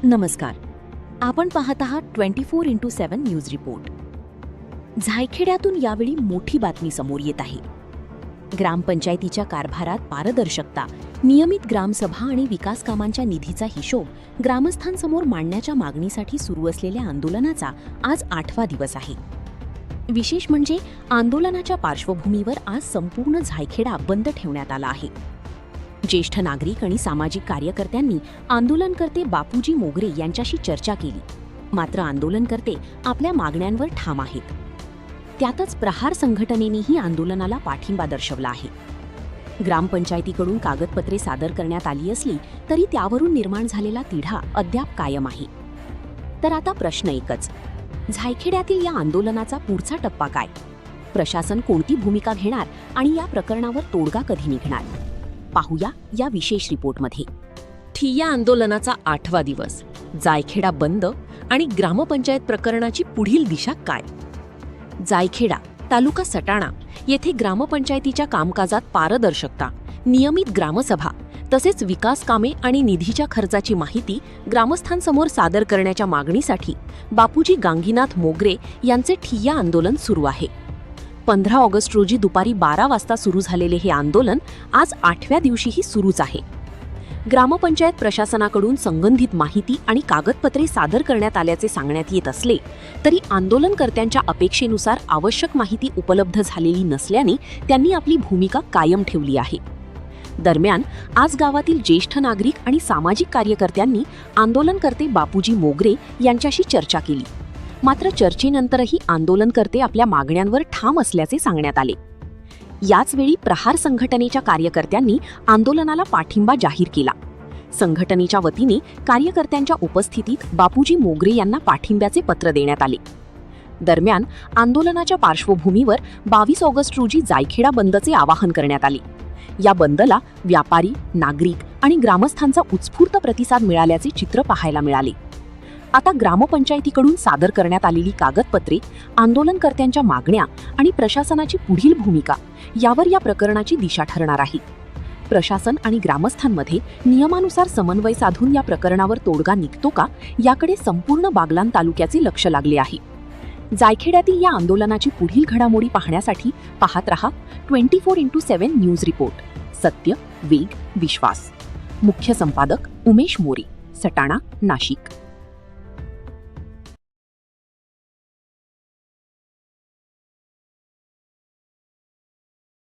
नमस्कार. आपण पाहत आहात 24x7 न्यूज रिपोर्ट. झायखेड्यातून यावेळी मोठी बातमी समोर येत आहे. ग्रामपंचायतीच्या कारभारात पारदर्शकता, नियमित ग्रामसभा आणि विकास कामांच्या निधीचा हिशोब ग्रामस्थांसमोर मांडण्याच्या मागणीसाठी सुरू असलेल्या आंदोलनाचा आज 8वा दिवस आहे. विशेष म्हणजे आंदोलनाच्या पार्श्वभूमीवर आज संपूर्ण झायखेडा बंद ठेवण्यात आला आहे. ज्येष्ठ नागरिक आणि सामाजिक कार्यकर्त्यांनी आंदोलनकर्ते बापूजी मोगरे यांच्याशी चर्चा केली. मात्र आंदोलनकर्ते आपल्या मागण्यांवर ठाम आहेत. त्यातच प्रहार संघटनेनेही आंदोलनाला पाठिंबा दर्शवला आहे. ग्रामपंचायतीकडून कागदपत्रे सादर करण्यात आली असली तरी त्यावरून निर्माण झालेला तिढा अद्याप कायम आहे. तर आता प्रश्न एकच, झायखेड्यातील या आंदोलनाचा पुढचा टप्पा काय? प्रशासन कोणती भूमिका घेणार आणि या प्रकरणावर तोडगा कधी निघणार? पाहूया या विशेष रिपोर्टमध्ये. ठिय्या आंदोलनाचा 8वा दिवस, जायखेडा बंद आणि ग्रामपंचायत प्रकरणाची पुढील दिशा काय? जायखेडा तालुका सटाणा येथे ग्रामपंचायतीच्या कामकाजात पारदर्शकता, नियमित ग्रामसभा तसेच विकास कामे आणि निधीच्या खर्चाची माहिती ग्रामस्थांसमोर सादर करण्याच्या मागणीसाठी बापूजी गांगीनाथ मोगरे यांचे ठिय्या आंदोलन सुरू आहे. 15 ऑगस्ट रोजी दुपारी 12 वाजता सुरू झालेले हे आंदोलन आज 8व्या दिवशीही सुरूच आहे. ग्रामपंचायत प्रशासनाकडून संबंधित माहिती आणि कागदपत्रे सादर करण्यात आल्याचे सांगण्यात येत असले तरी आंदोलनकर्त्यांच्या अपेक्षेनुसार आवश्यक माहिती उपलब्ध झालेली नसल्याने त्यांनी आपली भूमिका कायम ठेवली आहे. दरम्यान आज गावातील ज्येष्ठ नागरिक आणि सामाजिक कार्यकर्त्यांनी आंदोलनकर्ते बापूजी मोगरे यांच्याशी चर्चा केली. मात्र चर्चेनंतरही आंदोलनकर्ते आपल्या मागण्यांवर ठाम असल्याचे सांगण्यात आले. याचवेळी प्रहार संघटनेच्या कार्यकर्त्यांनी आंदोलनाला पाठिंबा जाहीर केला. संघटनेच्या वतीने कार्यकर्त्यांच्या उपस्थितीत बापूजी मोगरे यांना पाठिंब्याचे पत्र देण्यात आले. दरम्यान आंदोलनाच्या पार्श्वभूमीवर 22 ऑगस्ट रोजी जायखेडा बंदचे आवाहन करण्यात आले. या बंदला व्यापारी, नागरिक आणि ग्रामस्थांचा उत्स्फूर्त प्रतिसाद मिळाल्याचे चित्र पाहायला मिळाले. आता ग्रामपंचायतीकडून सादर करण्यात आलेली कागदपत्रे, आंदोलनकर्त्यांच्या मागण्या आणि प्रशासनाची पुढील भूमिका यावर या प्रकरणाची दिशा ठरणार आहे. प्रशासन आणि ग्रामस्थांमध्ये नियमानुसार समन्वय साधून या प्रकरणावर तोडगा निघतो का याकडे संपूर्ण बागलाण तालुक्याचे लक्ष लागले आहे. जायखेड्यातील या आंदोलनाची पुढील घडामोडी पाहण्यासाठी पाहत रहा 24x7 न्यूज रिपोर्ट. सत्य, वेग, विश्वास. मुख्य संपादक उमेश मोरे, सटाणा, नाशिक.